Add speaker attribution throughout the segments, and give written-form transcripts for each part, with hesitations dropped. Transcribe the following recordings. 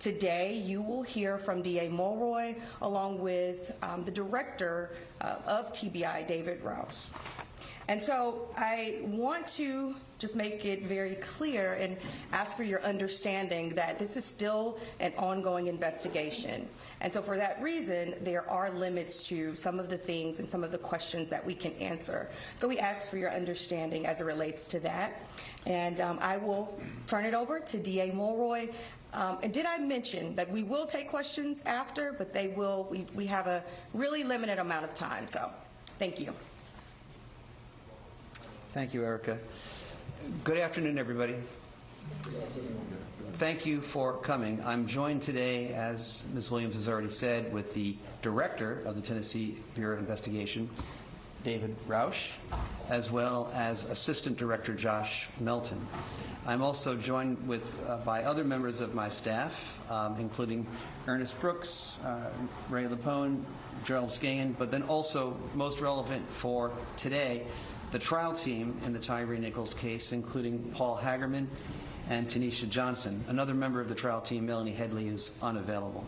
Speaker 1: Today, you will hear from DA Mulroy along with the director of TBI, David Rouse. And so I want to just make it very clear and ask for your understanding that this is still an ongoing investigation. And so for that reason, there are limits to some of the things and some of the questions that we can answer. So we ask for your understanding as it relates to that. And I will turn it over to DA Mulroy. And did I mention that we will take questions after, but we have a really limited amount of time. So thank you.
Speaker 2: Thank you, Erica. Good afternoon, everybody. Thank you for coming. I'm joined today, as Ms. Williams has already said, with the director of the Tennessee Bureau of Investigation, David Roush, as well as Assistant Director Josh Melton. I'm also joined by other members of my staff, including Ernest Brooks, Ray Lapone, Gerald Scahan, but then also, most relevant for today, the trial team in the Tyre Nichols case, including Paul Hagerman and Tanisha Johnson. Another member of the trial team, Melanie Headley, is unavailable.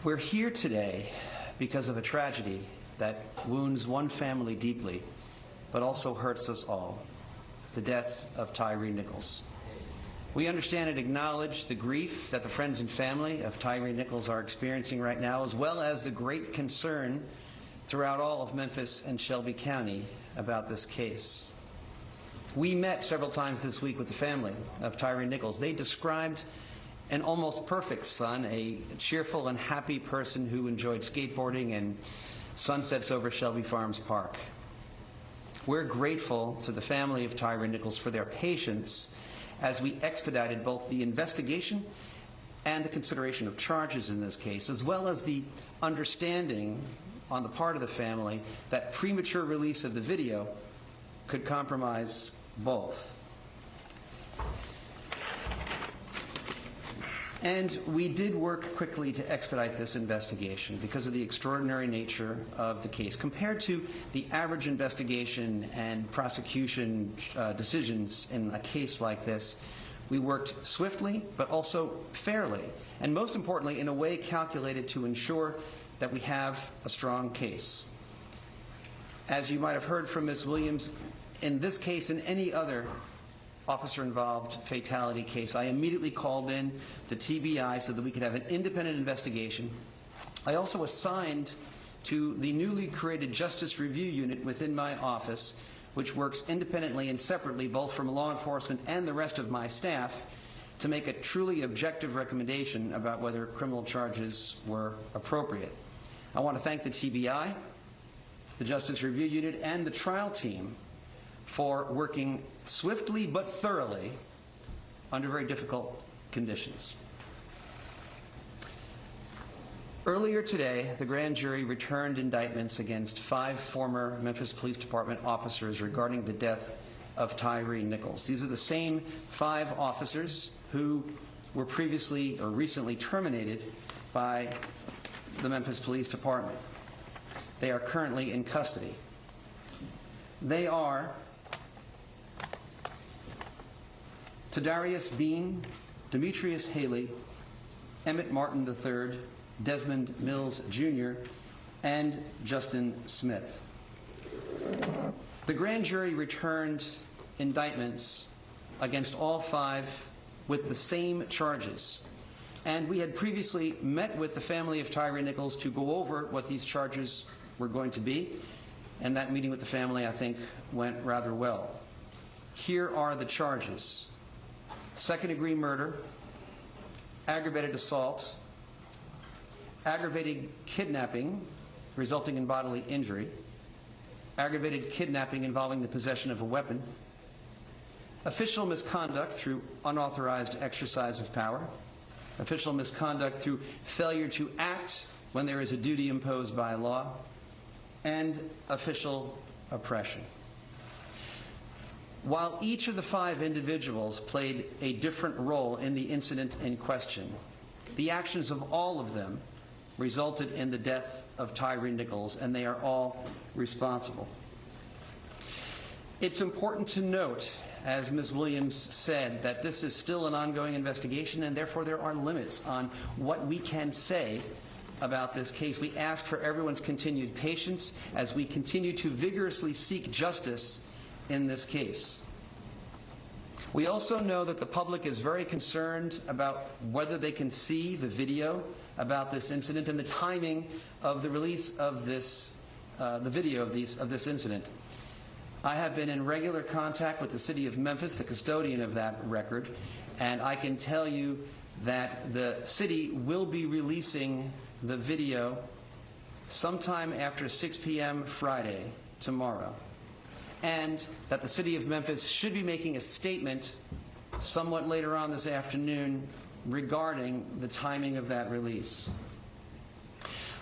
Speaker 2: We're here today because of a tragedy that wounds one family deeply, but also hurts us all: the death of Tyre Nichols. We understand and acknowledge the grief that the friends and family of Tyre Nichols are experiencing right now, as well as the great concern throughout all of Memphis and Shelby County about this case. We met several times this week with the family of Tyre Nichols. They described an almost perfect son, a cheerful and happy person who enjoyed skateboarding and sunsets over Shelby Farms Park. We're grateful to the family of Tyre Nichols for their patience as we expedited both the investigation and the consideration of charges in this case, as well as the understanding on the part of the family that premature release of the video could compromise both. And we did work quickly to expedite this investigation because of the extraordinary nature of the case. Compared to the average investigation and prosecution decisions in a case like this, we worked swiftly but also fairly, and most importantly, in a way calculated to ensure that we have a strong case. As you might have heard from Ms. Williams, in this case and any other officer-involved fatality case, I immediately called in the TBI so that we could have an independent investigation. I also assigned to the newly created Justice Review Unit within my office, which works independently and separately both from law enforcement and the rest of my staff, to make a truly objective recommendation about whether criminal charges were appropriate. I want to thank the TBI, the Justice Review Unit, and the trial team for working swiftly but thoroughly under very difficult conditions. Earlier today, the grand jury returned indictments against 5 former Memphis Police Department officers regarding the death of Tyre Nichols. These are the same 5 officers who were previously or recently terminated by the Memphis Police Department. They are currently in custody. They are Tadarius Bean, Demetrius Haley, Emmett Martin III, Desmond Mills Jr., and Justin Smith. The grand jury returned indictments against all 5 with the same charges. And we had previously met with the family of Tyre Nichols to go over what these charges were going to be. And that meeting with the family, I think, went rather well. Here are the charges: second-degree murder, aggravated assault, aggravated kidnapping resulting in bodily injury, aggravated kidnapping involving the possession of a weapon, official misconduct through unauthorized exercise of power, official misconduct through failure to act when there is a duty imposed by law, and official oppression. While each of the 5 individuals played a different role in the incident in question, the actions of all of them resulted in the death of Tyre Nichols, and they are all responsible. It's important to note as Ms. Williams said, that this is still an ongoing investigation, and therefore there are limits on what we can say about this case. We ask for everyone's continued patience as we continue to vigorously seek justice in this case. We also know that the public is very concerned about whether they can see the video about this incident and the timing of the release of this, the video of this incident. I have been in regular contact with the city of Memphis, the custodian of that record, and I can tell you that the city will be releasing the video sometime after 6 p.m. Friday, tomorrow, and that the city of Memphis should be making a statement somewhat later on this afternoon regarding the timing of that release.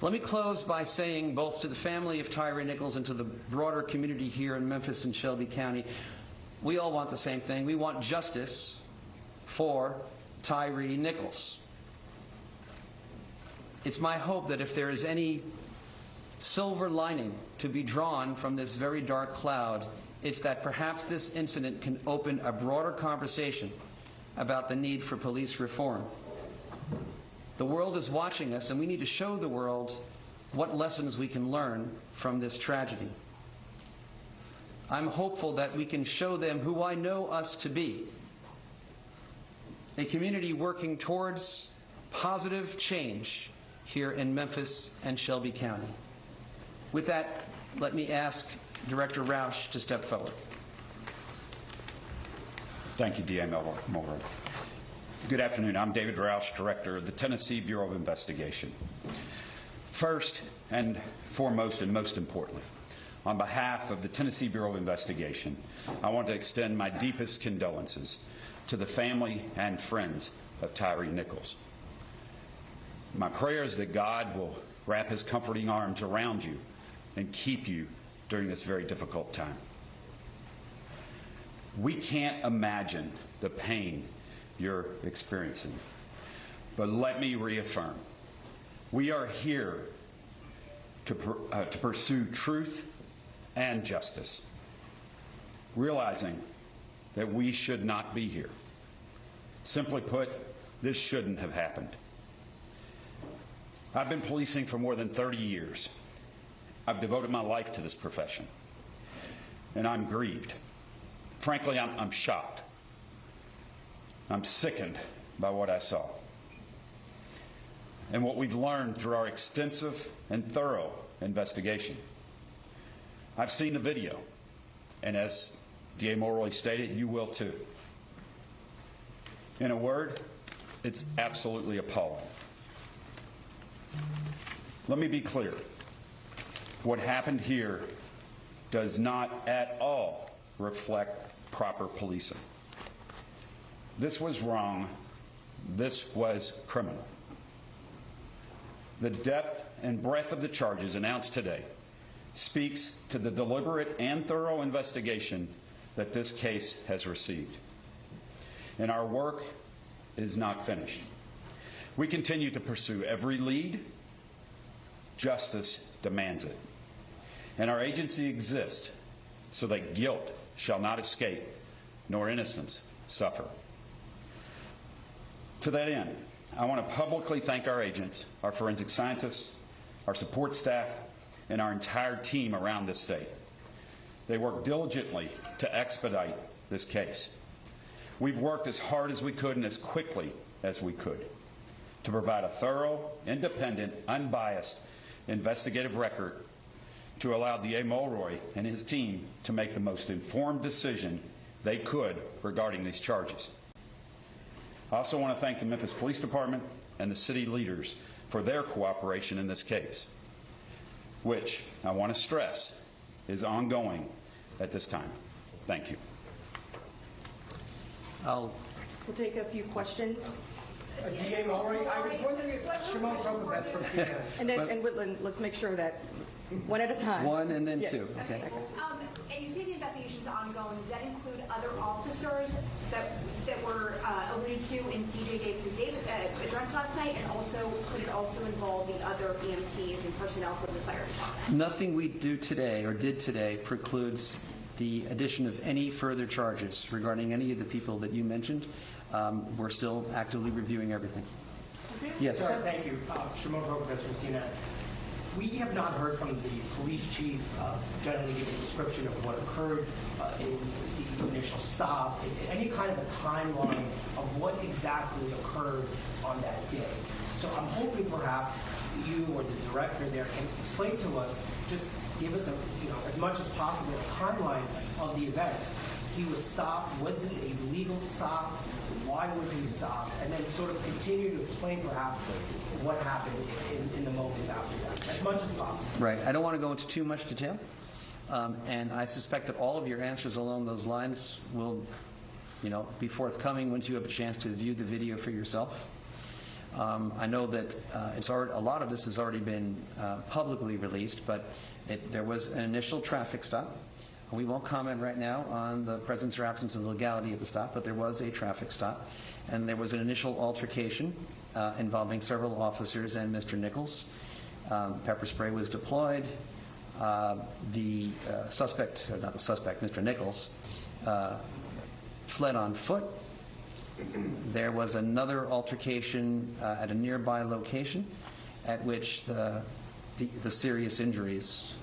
Speaker 2: Let me close by saying, both to the family of Tyre Nichols and to the broader community here in Memphis and Shelby County, we all want the same thing. We want justice for Tyre Nichols. It's my hope that if there is any silver lining to be drawn from this very dark cloud, it's that perhaps this incident can open a broader conversation about the need for police reform. The world is watching us, and we need to show the world what lessons we can learn from this tragedy. I'm hopeful that we can show them who I know us to be, a community working towards positive change here in Memphis and Shelby County. With that, let me ask Director Roush to step forward.
Speaker 3: Thank you, D.A. Mulroy. Good afternoon. I'm David Roush, Director of the Tennessee Bureau of Investigation. First and foremost, and most importantly, on behalf of the Tennessee Bureau of Investigation, I want to extend my deepest condolences to the family and friends of Tyre Nichols. My prayer is that God will wrap his comforting arms around you and keep you during this very difficult time. We can't imagine the pain you're experiencing, but let me reaffirm, we are here to pursue truth and justice, realizing that we should not be here. Simply put, this shouldn't have happened. I've been policing for more than 30 years. I've devoted my life to this profession, and I'm grieved. Frankly, I'm shocked. I'm sickened by what I saw and what we've learned through our extensive and thorough investigation. I've seen the video, and as D.A. Mulroy stated, you will too. In a word, it's absolutely appalling. Let me be clear. What happened here does not at all reflect proper policing. This was wrong. This was criminal. The depth and breadth of the charges announced today speaks to the deliberate and thorough investigation that this case has received. And our work is not finished. We continue to pursue every lead. Justice demands it. And our agency exists so that guilt shall not escape, nor innocence suffer. To that end, I want to publicly thank our agents, our forensic scientists, our support staff, and our entire team around this state. They worked diligently to expedite this case. We've worked as hard as we could and as quickly as we could to provide a thorough, independent, unbiased investigative record to allow D.A. Mulroy and his team to make the most informed decision they could regarding these charges. I also want to thank the Memphis Police Department and the city leaders for their cooperation in this case, which I want to stress is ongoing at this time. Thank you.
Speaker 1: We'll take a few questions.
Speaker 4: D.A. Mulroy, I was wondering if Shimon from the best from CNN.
Speaker 1: And Whitland, let's make sure that one at a time.
Speaker 2: One and then
Speaker 1: Yes.
Speaker 2: two. Okay.
Speaker 5: And you say the investigation's ongoing. Does that include other officers that were alluded to in C.J. Davis's address last night, and also could it also involve the other EMTs and personnel from the fire department?
Speaker 2: Nothing we do today or did today precludes the addition of any further charges regarding any of the people that you mentioned. We're still actively reviewing everything. Yes.
Speaker 4: Sir, thank you. Shimon Rokas from CNN. We have not heard from the police chief generally give a description of what occurred in the initial stop, any kind of a timeline of what exactly occurred on that day. So I'm hoping perhaps you or the director there can explain to us, just give us as much as possible a timeline of the events. He was stopped. Was this a legal stop? Why was he stopped? And then sort of continue to explain perhaps what happened in the moments after that, as much as possible.
Speaker 2: Right. I don't want to go into too much detail. And I suspect that all of your answers along those lines will, be forthcoming once you have a chance to view the video for yourself. I know that a lot of this has already been publicly released, but there was an initial traffic stop. We won't comment right now on the presence or absence of legality of the stop, but there was a traffic stop, and there was an initial altercation involving several officers and Mr. Nichols. Pepper spray was deployed. The suspect, or not the suspect, Mr. Nichols, fled on foot. There was another altercation at a nearby location at which the serious injuries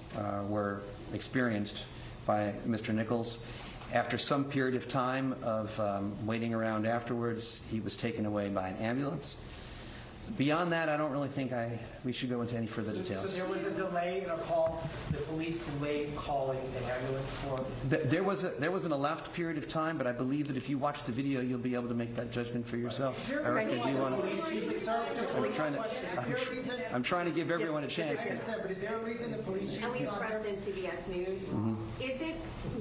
Speaker 2: were experienced by Mr. Nichols. After some period of time of waiting around afterwards, he was taken away by an ambulance. Beyond that, I don't really think we should go into any further details.
Speaker 4: So there was a delay in a call. The police delayed calling an ambulance for.
Speaker 2: There was an elapsed period of time, but I believe that if you watch the video, you'll be able to make that judgment for yourself. Erica, do you want to? I'm trying to give everyone a chance.
Speaker 4: But is there a reason the police chief?
Speaker 6: At least for us in CBS News, is it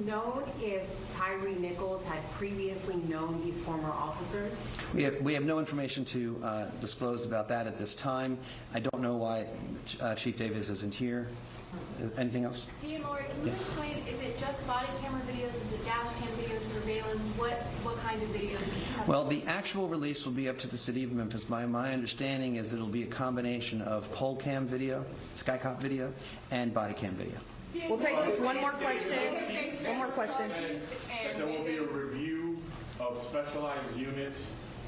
Speaker 6: known if Tyre Nichols had previously known these former officers?
Speaker 2: We have no information to disclose about that at this time. I don't know why Chief Davis isn't here. Anything else?
Speaker 5: Dean Lord, can you explain, is it just body camera videos, is it dash cam videos, surveillance, what kind of videos?
Speaker 2: Well, the actual release will be up to the city of Memphis. My understanding is that it'll be a combination of pole cam video, skycop video, and body cam video.
Speaker 1: We'll take just one more question. One more question.
Speaker 7: There will be a review of specialized units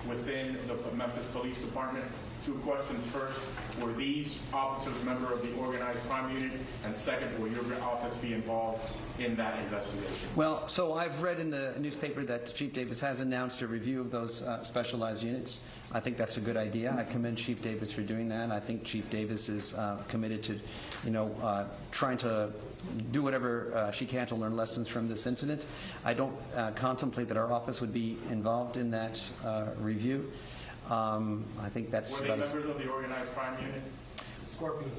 Speaker 7: within the Memphis Police Department. Two questions. First, were these officers member of the organized crime unit? And second, will your office be involved in that investigation?
Speaker 2: Well, so I've read in the newspaper that Chief Davis has announced a review of those specialized units. I think that's a good idea. I commend Chief Davis for doing that. I think Chief Davis is committed to, trying to do whatever she can to learn lessons from this incident. I don't contemplate that our office would be involved in that review. I think that's
Speaker 7: were they members of the organized crime unit?
Speaker 4: Scorpion.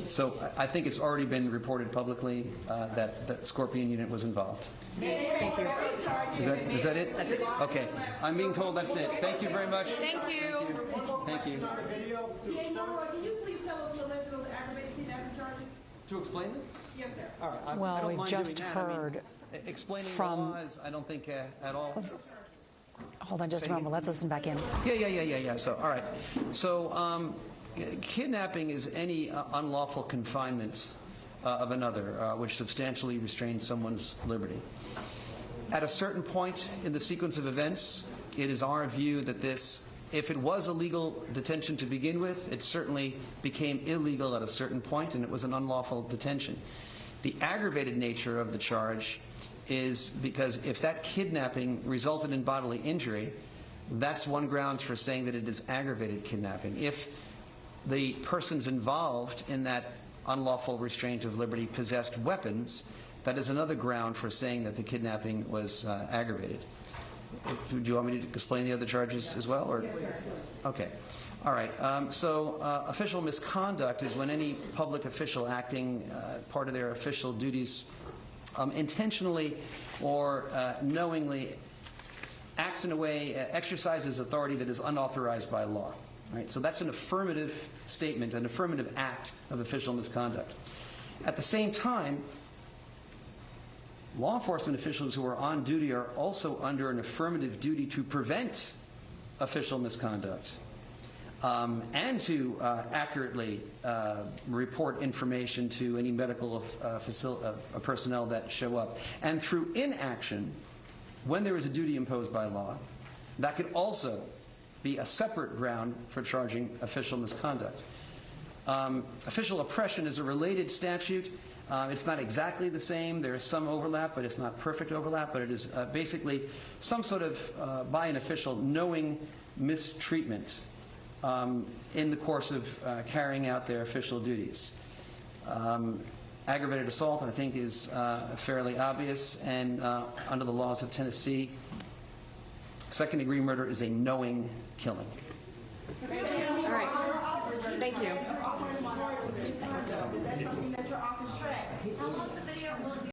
Speaker 2: So I think it's already been reported publicly that the Scorpion unit was involved.
Speaker 1: Thank you.
Speaker 2: Is that it? That's it. Okay. I'm being told that's it. Thank you very much.
Speaker 1: Thank you.
Speaker 2: Thank you.
Speaker 8: Can you please tell us the list of those aggravated kidnapping charges?
Speaker 2: To explain this?
Speaker 8: Yes, sir.
Speaker 2: All right.
Speaker 9: Well,
Speaker 2: I don't
Speaker 9: we've
Speaker 2: mind
Speaker 9: just
Speaker 2: doing that.
Speaker 9: heard
Speaker 2: explaining
Speaker 9: from-
Speaker 2: the laws, I don't think at all.
Speaker 9: Hold on just a moment. Let's listen back in.
Speaker 2: Yeah. So, all right. So, kidnapping is any unlawful confinement of another, which substantially restrains someone's liberty. At a certain point in the sequence of events, it is our view that this, if it was a legal detention to begin with, it certainly became illegal at a certain point, and it was an unlawful detention. The aggravated nature of the charge is because if that kidnapping resulted in bodily injury, that's one grounds for saying that it is aggravated kidnapping. If the persons involved in that unlawful restraint of liberty possessed weapons, that is another ground for saying that the kidnapping was aggravated. Do you want me to explain the other charges as well? Or? Okay. All right. So official misconduct is when any public official acting part of their official duties intentionally or knowingly acts in a way, exercises authority that is unauthorized by law. Right? So that's an affirmative statement, an affirmative act of official misconduct. At the same time, law enforcement officials who are on duty are also under an affirmative duty to prevent official misconduct. and to accurately report information to any medical personnel that show up. And through inaction, when there is a duty imposed by law, that could also be a separate ground for charging official misconduct. Official oppression is a related statute. It's not exactly the same. There is some overlap, but it's not perfect overlap. But it is basically some sort of, by an official, knowing mistreatment in the course of carrying out their official duties. Aggravated assault, I think, is fairly obvious, and under the laws of Tennessee, second-degree murder is a knowing killing.
Speaker 1: All right. Thank you.
Speaker 8: That's something that your office tracks.
Speaker 5: How long the video will